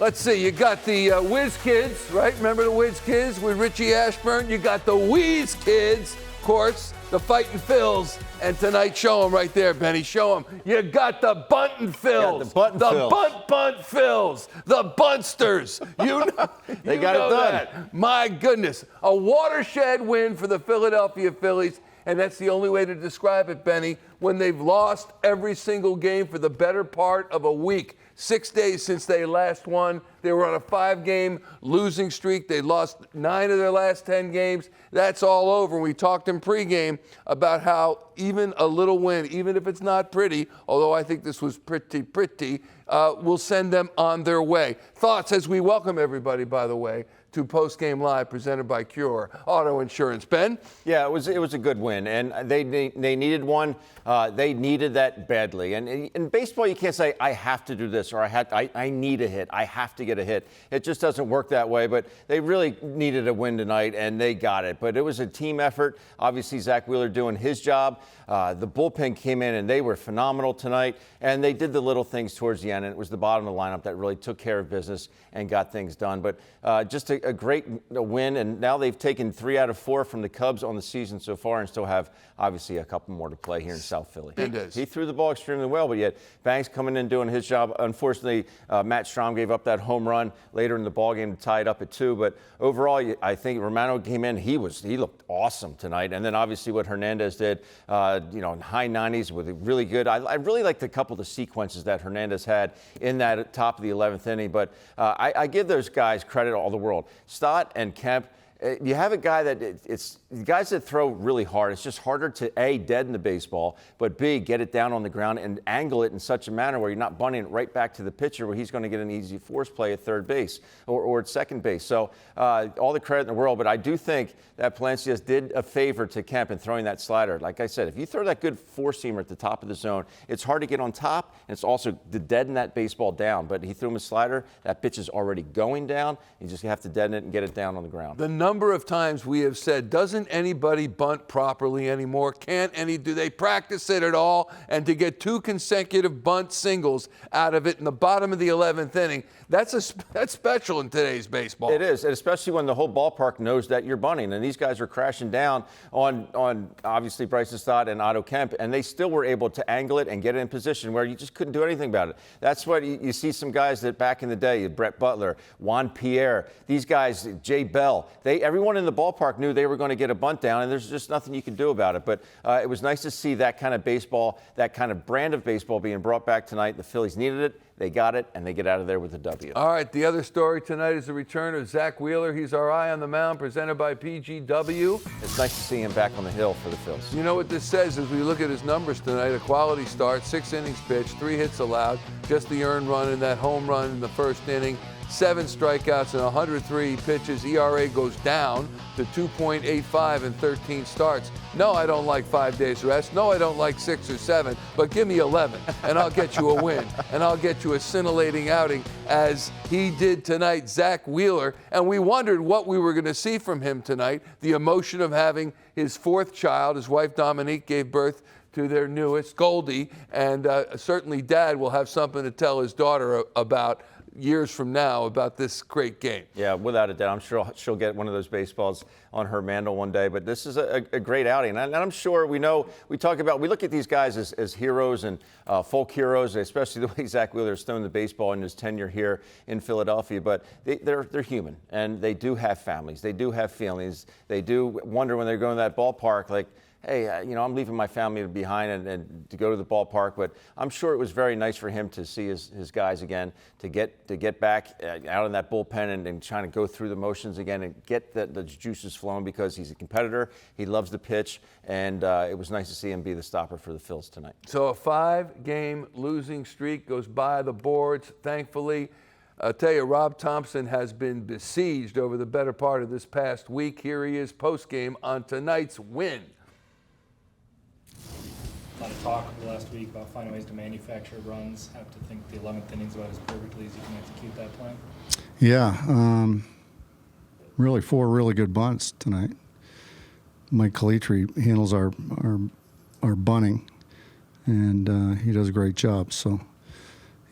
Let's see, you got the Whiz Kids, right? Remember the Whiz Kids with Richie Ashburn? You got the Wheeze Kids, of course, the Fightin' Phils. And tonight, show them right there, Benny. Show them. You got the Buntin' Phils. The Bunt Phils. The Bunsters. You know, they got it done. That. My goodness. A watershed win for the Philadelphia Phillies. And that's the only way to describe it, Benny, when they've lost every single game for the better part of a week. 6 days since they last won. They were on a 5-game losing streak. They lost 9 of their last 10 games. That's all over. We talked in pregame about how even a little win, even if it's not pretty, although I think this was pretty, will send them on their way. Thoughts as we welcome everybody, by the way, to Postgame Live presented by Cure Auto Insurance. Ben? Yeah, it was a good win, and they needed one. They needed that badly. And in baseball, you can't say, I have to do this, or I need a hit. I have to get a hit. It just doesn't work that way. But they really needed a win tonight, and they got it. But it was a team effort. Obviously, Zack Wheeler doing his job. The bullpen came in, and they were phenomenal tonight. And they did the little things towards the end. And it was the bottom of the lineup that really took care of business and got things done. But just a great win. And now they've taken 3 out of 4 from the Cubs on the season so far and still have, obviously, a couple more to play here in South Philly. He threw the ball extremely well, but yet Banks coming in doing his job. Unfortunately, Matt Strahm gave up that home run later in the ballgame to tie it up at 2. But overall, I think Romano came in. He looked awesome tonight. And then obviously what Hernandez did, in high 90s with a really good. I really liked a couple of the sequences that Hernandez had in that top of the 11th inning. But I give those guys credit all the world. Stott and Kemp. You have a guy that it's guys that throw really hard. It's just harder to A, deaden the baseball, but B, get it down on the ground and angle it in such a manner where you're not bunting it right back to the pitcher where he's going to get an easy force play at third base or at second base. So all the credit in the world, but I do think that Palencios did a favor to Kemp in throwing that slider. Like I said, if you throw that good four-seamer at the top of the zone, it's hard to get on top, and it's also to deaden that baseball down. But he threw him a slider. That pitch is already going down. You just have to deaden it and get it down on the ground. The number of times we have said, doesn't anybody bunt properly anymore? Do they practice it at all? And to get 2 consecutive bunt singles out of it in the bottom of the 11th inning, that's special in today's baseball. It is, and especially when the whole ballpark knows that you're bunting. And these guys are crashing down on obviously Bryson Stott and Otto Kemp, and they still were able to angle it and get it in position where you just couldn't do anything about it. That's what you see some guys that back in the day, Brett Butler, Juan Pierre, these guys, Jay Bell, everyone in the ballpark knew they were going to get a bunt down, and there's just nothing you can do about it. But it was nice to see that kind of baseball, that kind of brand of baseball being brought back tonight. The Phillies needed it. They got it, and they get out of there with a W. All right, the other story tonight is the return of Zack Wheeler. He's our eye on the mound, presented by PGW. It's nice to see him back on the hill for the Phils. You know what this says as we look at his numbers tonight? A quality start, 6 innings pitched, 3 hits allowed, just the earned run and that home run in the first inning. 7 strikeouts and 103 pitches. ERA goes down to 2.85 in 13 starts. No, I don't like 5 days rest. No, I don't like 6 or 7. But give me 11, and I'll get you a win. And I'll get you a scintillating outing as he did tonight, Zack Wheeler. And we wondered what we were going to see from him tonight. The emotion of having his 4th child. His wife, Dominique, gave birth to their newest, Goldie. And certainly Dad will have something to tell his daughter about years from now about this great game. Yeah, without a doubt. I'm sure she'll get one of those baseballs on her mantle one day. But this is a great outing. And I'm sure we look at these guys as heroes and folk heroes, especially the way Zack Wheeler has thrown the baseball in his tenure here in Philadelphia. But they're human, and they do have families. They do have feelings. They do wonder when they're going to that ballpark, like, hey, I'm leaving my family behind and to go to the ballpark. But I'm sure it was very nice for him to see his guys again, to get back out in that bullpen and trying to go through the motions again and get the juices flowing, because he's a competitor. He loves the pitch, and it was nice to see him be the stopper for the Phils tonight. So a 5-game losing streak goes by the boards, thankfully. I'll tell you, Rob Thomson has been besieged over the better part of this past week. Here he is post-game on tonight's win. A lot of talk the last week about finding ways to manufacture runs. Have to think the 11th inning's about as perfectly as you can execute that plan. Yeah, really 4 really good bunts tonight. Mike Calitri handles our bunting, and he does a great job. So,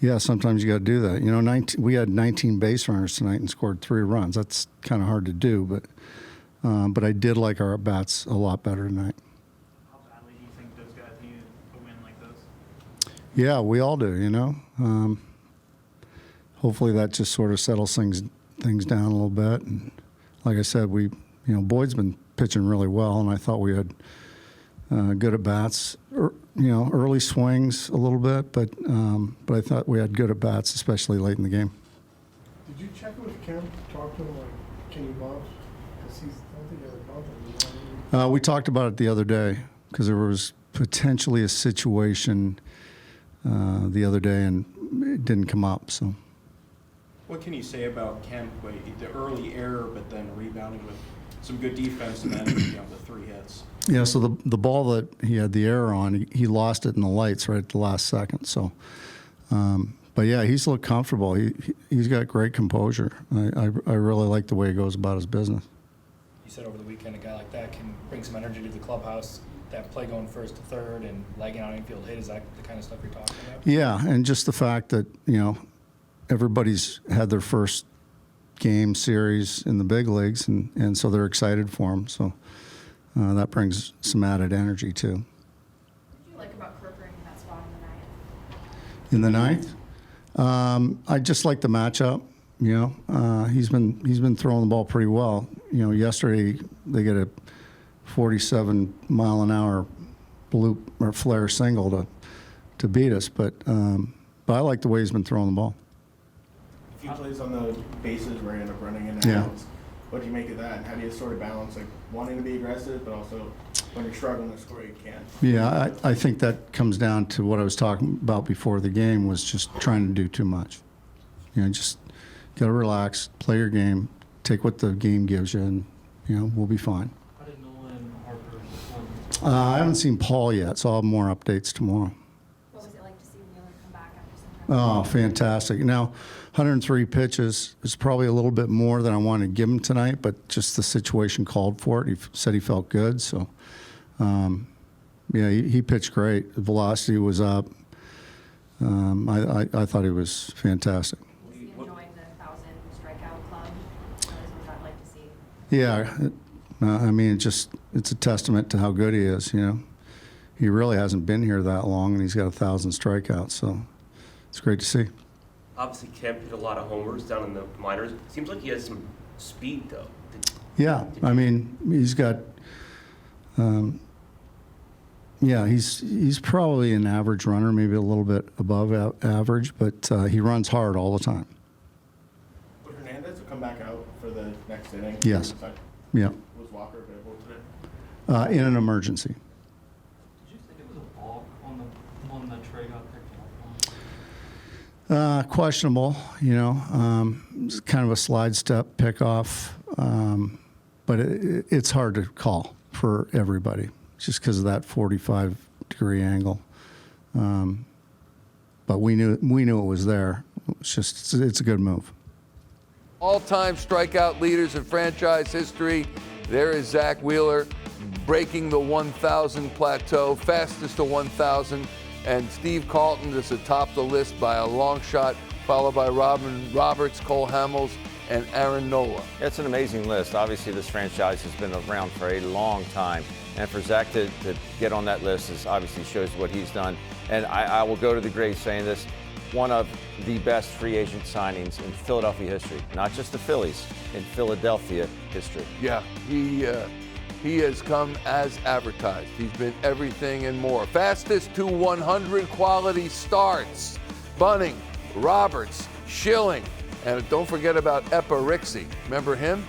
Yeah, sometimes you got to do that. You know, we had 19 base runners tonight and scored 3 runs. That's kind of hard to do, but I did like our at-bats a lot better tonight. How badly do you think those guys need a win like this? Yeah, we all do, you know. Hopefully that just sort of settles things down a little bit. And like I said, Boyd's been pitching really well, and I thought we had good at-bats. Early swings a little bit, but I thought we had good at-bats, especially late in the game. Did you check with Kemp, talk to him, like, can you bunt? Because I don't think he ever bunted. We talked about it the other day because there was potentially a situation the other day, and it didn't come up. So, what can you say about Kemp? The early error, but then rebounding with some good defense, and then the 3 hits. Yeah. So the ball that he had the error on, he lost it in the lights right at the last second. So, but yeah, he's looked comfortable. He's got great composure. I really like the way he goes about his business. You said over the weekend a guy like that can bring some energy to the clubhouse. That play going first to third and legging out infield hit, is that the kind of stuff you're talking about? Yeah, and just the fact that everybody's had their first game series in the big leagues, and so they're excited for him. So that brings some added energy too. What did you like about Crooker in that spot in the ninth? In the ninth, I just like the matchup. He's been throwing the ball pretty well. Yesterday they get a 47-mile-an-hour bloop or flare single to beat us, but I like the way he's been throwing the ball. A few plays on the bases where you end up running in and Yeah. out. What do you make of that? And how do you sort of balance, like, wanting to be aggressive, but also when you're struggling to score, you can't? Yeah, I think that comes down to what I was talking about before the game, was just trying to do too much. Just got to relax, play your game, take what the game gives you, and, we'll be fine. How did Nolan Harper perform? I haven't seen Paul yet, so I'll have more updates tomorrow. What was it like to see Wheeler come back after some time? Oh, fantastic. Now, 103 pitches is probably a little bit more than I wanted to give him tonight, but just the situation called for it. He said he felt good, so he pitched great. The velocity was up. I thought he was fantastic. Is he enjoying the 1,000 strikeout club? What was that like to see? Yeah, it's a testament to how good he is. He really hasn't been here that long, and he's got 1,000 strikeouts, so it's great to see. Obviously, Kemp hit a lot of homers down in the minors. Seems like he has some speed, though. Yeah, he's got. He's probably an average runner, maybe a little bit above average, but he runs hard all the time. Would Hernandez come back out for the next inning? Yes. Yeah. Was Walker available today? In an emergency. Did you think it was a balk on the one that Trey got picked up on? Questionable, it's kind of a slide step pickoff, but it's hard to call for everybody just because of that 45-degree angle. But we knew it was there. It's a good move. All-time strikeout leaders in franchise history. There is Zack Wheeler breaking the 1,000 plateau, fastest to 1,000. And Steve Carlton is atop the list by a long shot, followed by Robin Roberts, Cole Hamels, and Aaron Nola. It's an amazing list. Obviously, this franchise has been around for a long time. And for Zack to get on that list obviously shows what he's done. And I will go to the grave saying this, one of the best free agent signings in Philadelphia history. Not just the Phillies, in Philadelphia history. Yeah, he has come as advertised. He's been everything and more. Fastest to 100 quality starts. Bunning, Roberts, Schilling, and don't forget about Rixey. Remember him?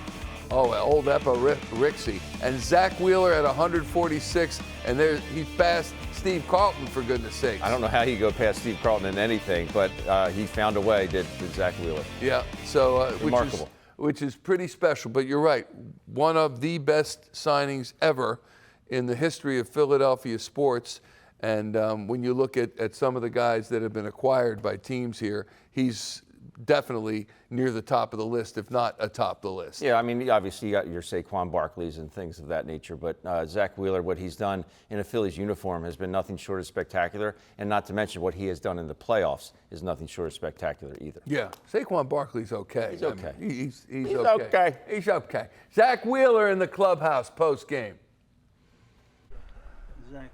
Oh, old Rixey. And Zack Wheeler at 146, and he passed Steve Carlton, for goodness sakes. I don't know how you go past Steve Carlton in anything, but he found a way, did Zack Wheeler. Yeah, so remarkable. Which is pretty special. But you're right, one of the best signings ever in the history of Philadelphia sports. And when you look at some of the guys that have been acquired by teams here, he's definitely near the top of the list, if not atop the list. Yeah, I mean, obviously you got your Saquon Barkleys and things of that nature, but Zack Wheeler, what he's done in a Phillies uniform has been nothing short of spectacular, and not to mention what he has done in the playoffs is nothing short of spectacular either. Yeah, Saquon Barkley's okay. He's okay. I mean, he's He's okay. okay. He's okay. Zack Wheeler in the clubhouse post-game. Zach,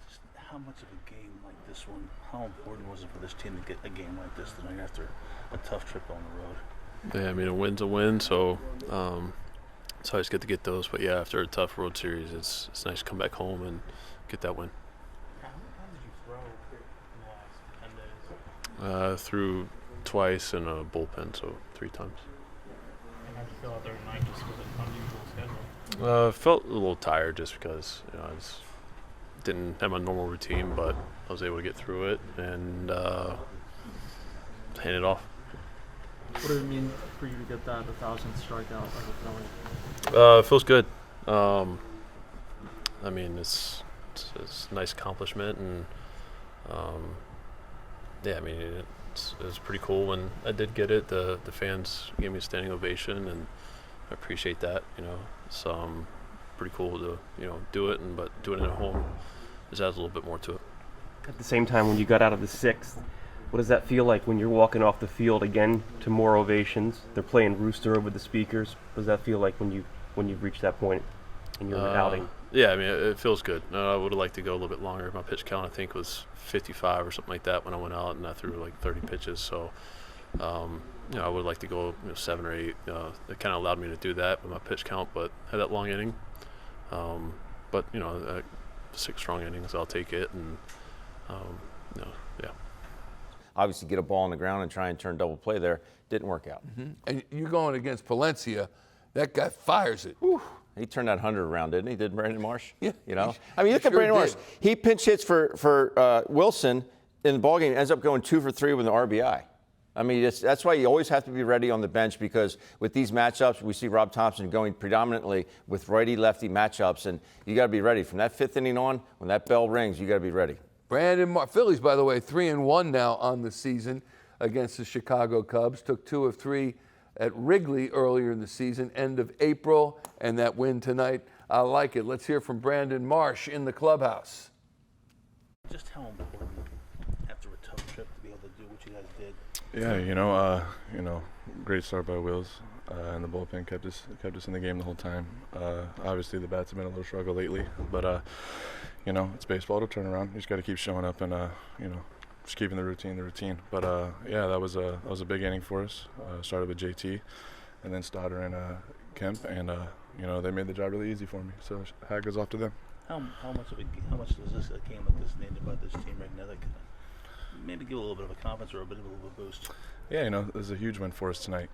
just how much of a game like this one, how important was it for this team to get a game like this tonight after a tough trip on the road? Yeah, I mean, a win's a win, so it's always good to get those. But, yeah, after a tough road series, it's nice to come back home and get that win. How did you throw in the last 10 days? Threw twice in a bullpen, so 3 times. And how did you feel out there tonight just with an unusual schedule? Felt a little tired just because I didn't have my normal routine, but I was able to get through it and hand it off. What does it mean for you to get that 1,000th strikeout as a Philly? It feels good. I mean, it's a nice accomplishment, and yeah, I mean, it was pretty cool when I did get it. The fans gave me a standing ovation, and I appreciate that. It's pretty cool to do it, but doing it at home just adds a little bit more to it. At the same time, when you got out of the 6th, what does that feel like when you're walking off the field again to more ovations? They're playing Rooster over the speakers. What does that feel like when you've reached that point in your outing? Yeah, I mean, it feels good. I would have liked to go a little bit longer. My pitch count, I think, was 55 or something like that when I went out, and I threw like 30 pitches. So, I would like to go 7 or 8. It kind of allowed me to do that with my pitch count, but had that long inning. But 6 strong innings, I'll take it, and yeah. Obviously, get a ball on the ground and try and turn double play there. Didn't work out. Mm-hmm. And you're going against Palencia. That guy fires it. Whew. He turned that 100 around, didn't he? Did Brandon Marsh? Yeah. I mean, look at sure Brandon Marsh. did. He pinch hits for Wilson in the ballgame, ends up going 2 for 3 with an RBI. I mean, that's why you always have to be ready on the bench, because with these matchups, we see Rob Thomson going predominantly with righty-lefty matchups, and you got to be ready. From that 5th inning on, when that bell rings, you got to be ready. Brandon Marsh, Phillies, by the way, 3-1 now on the season against the Chicago Cubs. Took 2 of 3 at Wrigley earlier in the season, end of April, and that win tonight. I like it. Let's hear from Brandon Marsh in the clubhouse. Just how important after a tough trip to be able to do what you guys did? Yeah, great start by Wills, and the bullpen kept us in the game the whole time. Obviously, the bats have been a little struggle lately, but it's baseball. It'll turn around. You just got to keep showing up and just keeping the routine. But yeah, that was a big inning for us. Started with JT, and then Stoddard and Kemp, and they made the job really easy for me. So hat goes off to them. How much does this a game like this mean about this team right now? That could maybe give a little bit of a confidence or a bit of a boost. Yeah, this is a huge win for us tonight,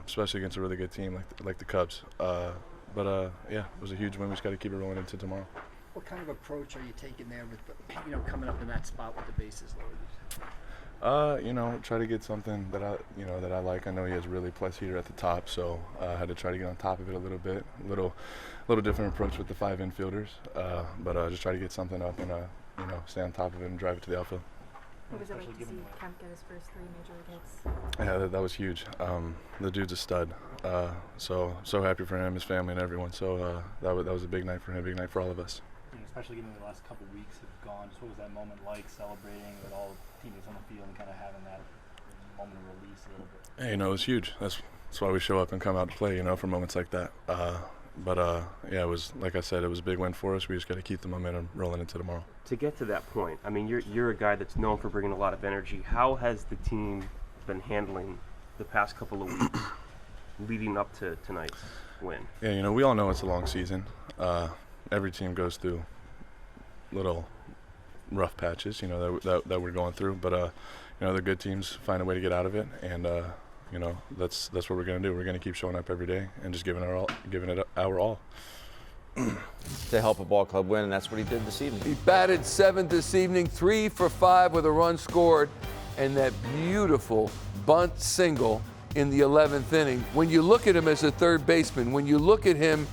especially against a really good team like the Cubs. Yeah, it was a huge win. We just got to keep it rolling into tomorrow. What kind of approach are you taking there with, coming up in that spot with the bases loaded? Try to get something that I like. I know he has really plus heater at the top, so I had to try to get on top of it a little bit. A little different approach with the 5 infielders, but just try to get something up and stay on top of it and drive it to the outfield. What was it like to see Kemp get his first 3 major league hits? Yeah, that was huge. The dude's a stud. So happy for him, his family, and everyone. So that was a big night for him, big night for all of us. Especially given the last couple of weeks have gone, just what was that moment like, celebrating with all teammates on the field and kind of having that moment of release a little bit? Hey, it was huge. That's why we show up and come out to play, for moments like that. Yeah, it was, like I said, it was a big win for us. We just got to keep the momentum rolling into tomorrow. To get to that point, I mean, you're a guy that's known for bringing a lot of energy. How has the team been handling the past couple of weeks leading up to tonight's win? Yeah, we all know it's a long season. Every team goes through little rough patches, that we're going through. But the good teams find a way to get out of it, and that's what we're going to do. We're going to keep showing up every day and just giving it our all. To help a ball club win, and that's what he did this evening. He batted 7th this evening, 3 for 5 with a run scored, and that beautiful bunt single in the 11th inning. When you look at him as a third baseman, when you look at him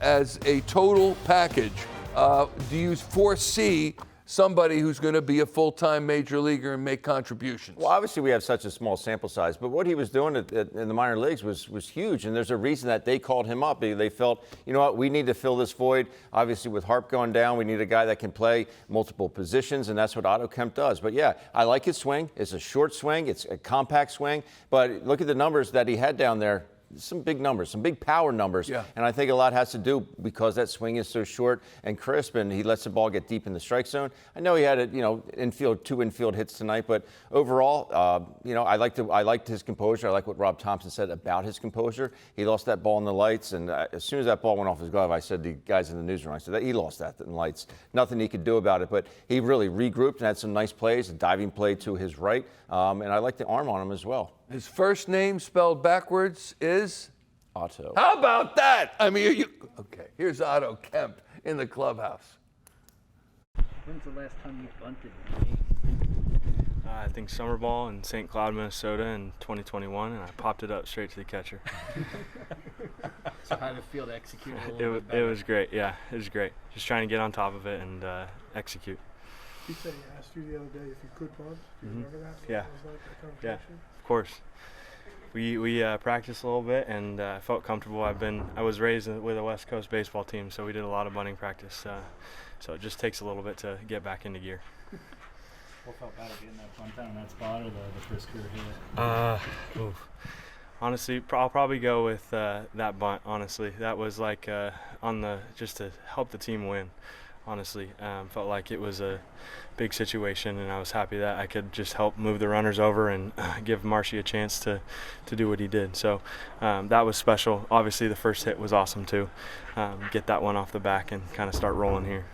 as a total package, do you foresee somebody who's going to be a full-time major leaguer and make contributions. Well, obviously we have such a small sample size, but what he was doing in the minor leagues was huge, and there's a reason that they called him up. They felt, you know what, we need to fill this void. Obviously with Harp going down, we need a guy that can play multiple positions, and that's what Otto Kemp does. But yeah, I like his swing. It's a short swing. It's a compact swing. But look at the numbers that he had down there. Some big numbers, some big power numbers. Yeah. And I think a lot has to do because that swing is so short and crisp, and he lets the ball get deep in the strike zone. I know he had two infield hits tonight, but overall, I liked his composure. I like what Rob Thomson said about his composure. He lost that ball in the lights, and as soon as that ball went off his glove, I said to the guys in the newsroom, I said that he lost that in the lights. Nothing he could do about it, but he really regrouped and had some nice plays, a diving play to his right, and I like the arm on him as well. His first name spelled backwards is? Otto. How about that? I mean, okay, here's Otto Kemp in the clubhouse. When's the last time you bunted in a game? I think summer ball in St. Cloud, Minnesota in 2021, and I popped it up straight to the catcher. So how did it feel to execute a little bit better? It was great, yeah, it was great. Just trying to get on top of it and execute. He said he asked you the other day if you could bunt. Do you remember that? Yeah. What was like that Yeah, conversation? of course. We practiced a little bit, and I felt comfortable. I was raised with a West Coast baseball team, so we did a lot of bunting practice. So it just takes a little bit to get back into gear. What felt better, getting that bunt down in that spot or the Frisker hit? Honestly, I'll probably go with that bunt. Honestly, that was like just to help the team win. Honestly, felt like it was a big situation, and I was happy that I could just help move the runners over and give Marshy a chance to do what he did. So that was special. Obviously, the first hit was awesome too. Get that one off the back and kind of start rolling here.